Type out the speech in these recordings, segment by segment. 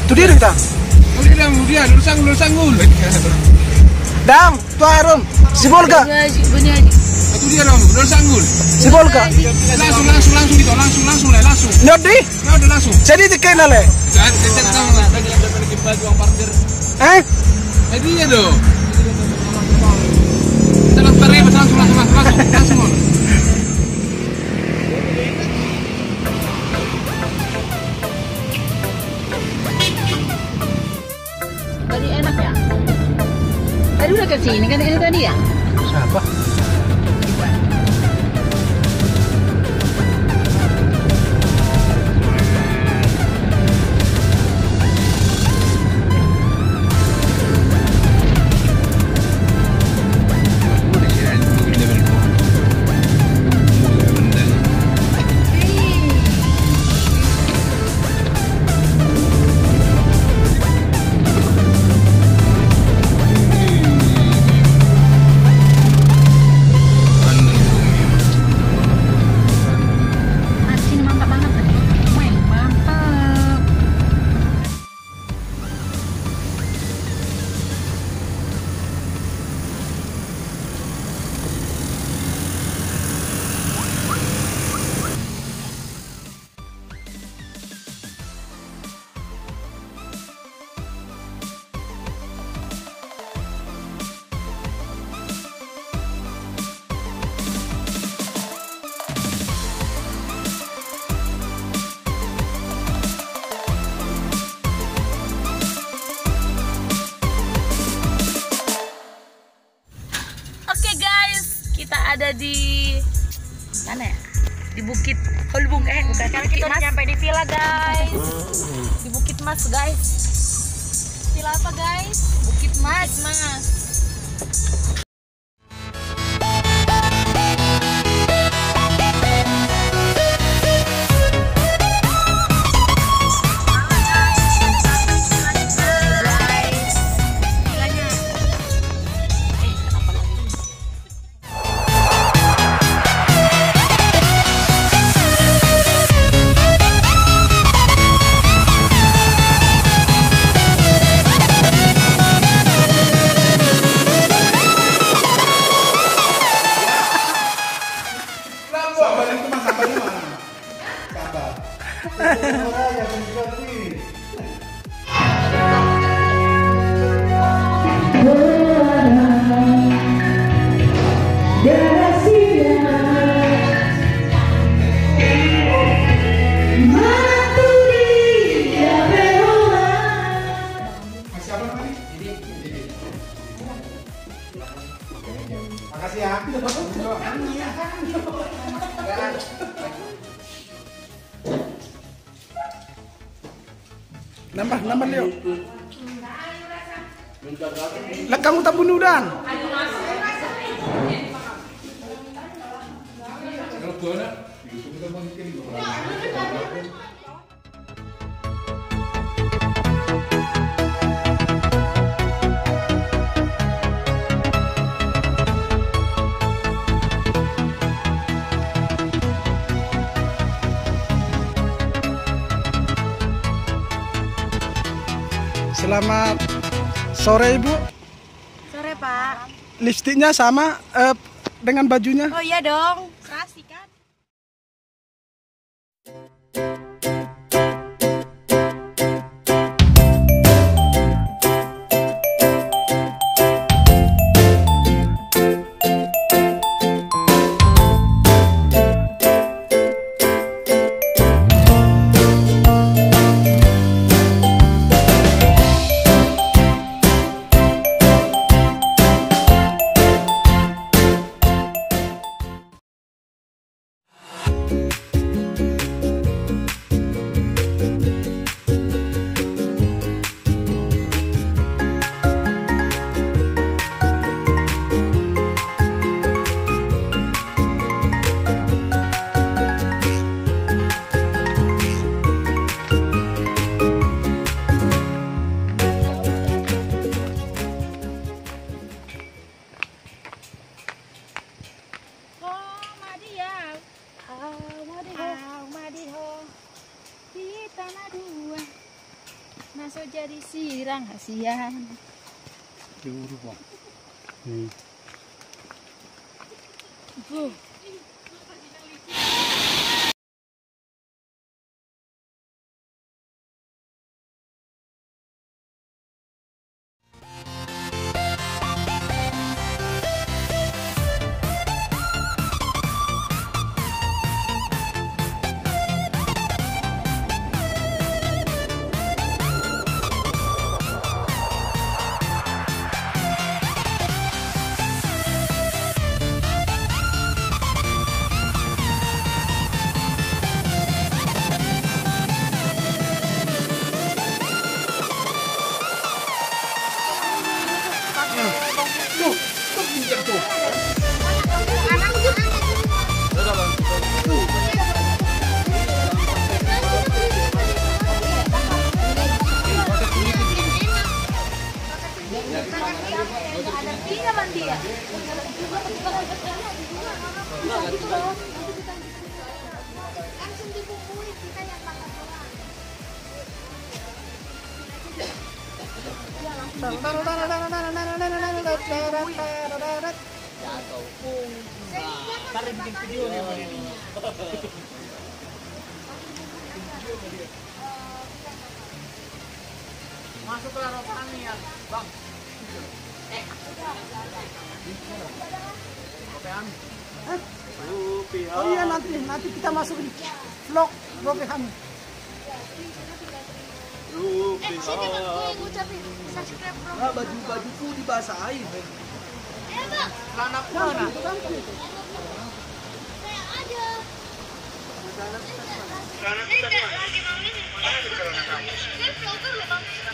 Tu dia kita. Dia lulusan Dam, tu arum. Sibol ka? Itu dia dong, lulusan Sibol ka? Langsung gitu, langsung. Nyot di? Udah langsung. Jadi dikenal le. Dia dong. Kita langsung. Tadi enak ya? Tadi udah kesini kan ini tadi ya? Siapa? Ada di mana ya? Di Bukit. Oh, bukan sekarang kita udah nyampe di villa, guys. Di Bukit Mas, guys. Villa apa, guys? Bukit Mas. Makasih ya. Nambah Leo. Lah kamu tak bunuh dan. Selamat sore Ibu. Sore Pak. Lipstiknya sama dengan bajunya? Oh iya dong. Serasi kan? Masuk jadi sirang kasihan. Diurut Bang. Masuk ke lapangan ya, Bang. Oh iya nanti kita masukin vlog ropehan. Nah, baju-bajuku dibasahin. Celanaku mana?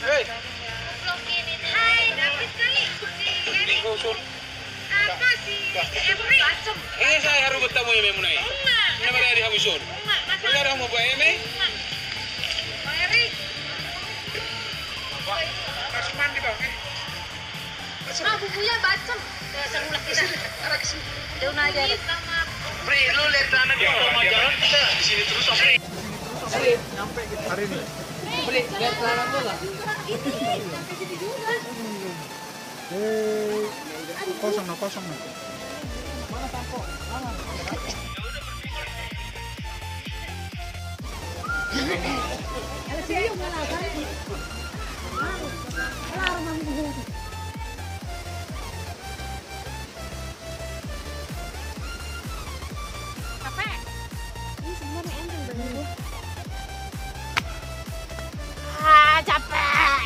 Hei. Hai, dapat kali. Apa sih? Macam. Ini saya harus bertemu yang mengenai. Nama dia di Habusun. Ini ada mau buat ini? Bang Erik. Kasih mandi bang. Ah, bubunya bacem. Serulah kita. Daun aja. Bri, lu lihat anak di rumah jalan kita di sini terus sampai. Nyampe gitu hari ini. Bri, lihat celana gua lah. Kosong no. Mana tampo? Mana?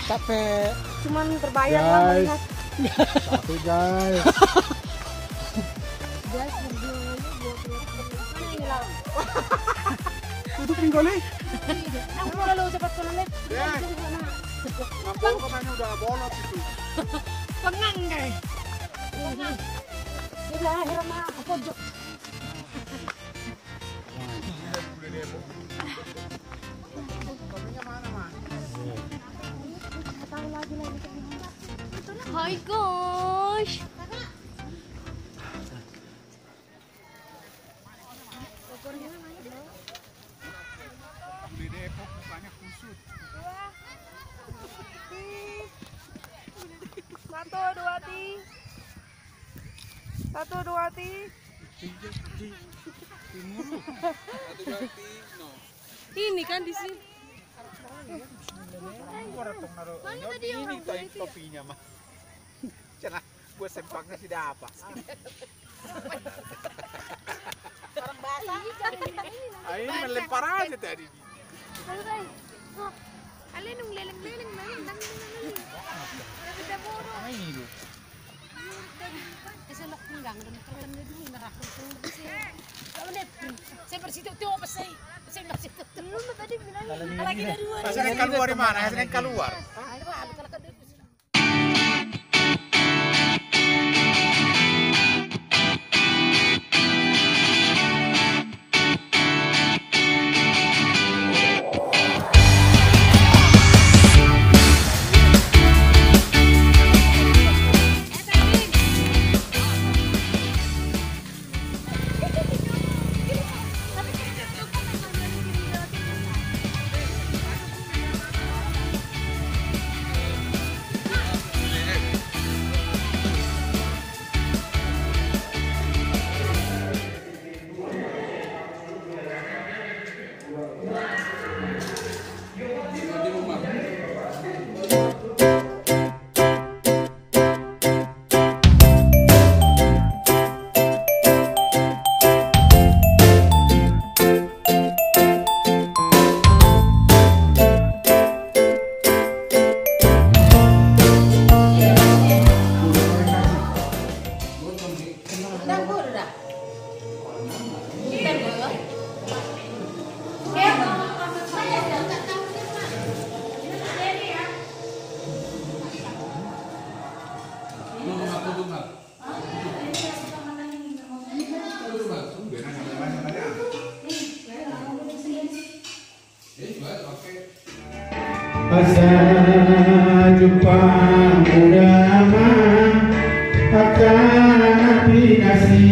Capek. Cuman terbayang lah melihat. Tapi guys. Guys, berdua mana yang hilang? Tutup pinggolnya. Aku mau lalu cepat ke lalit. Ngampol kemana udah bolot itu. Pengang guys. Ini lah akhirnya mah aku pojok. Hai gosh. Di Depok mukanya kusut. Satu dua ti. Satu dua ti. Ini kan di sini. Ini topinya mah. Cenah gue sempaknya tidak apa. Orang basah. Ini melempar aja tadi. Alin nung leleng-leleng nang. Ada boro. Ini loh. Kasi lok pinggang dan kalam na dulu narakol ko kasi. Kamu net. Saya bersitu tuh apa sih? Saya bersitu. Lu tadi bilang lagi dari luar. Hasilnya keluar di mana? Hasilnya keluar. Ayo kalau kalau Asa jumpa muda akan aplikasi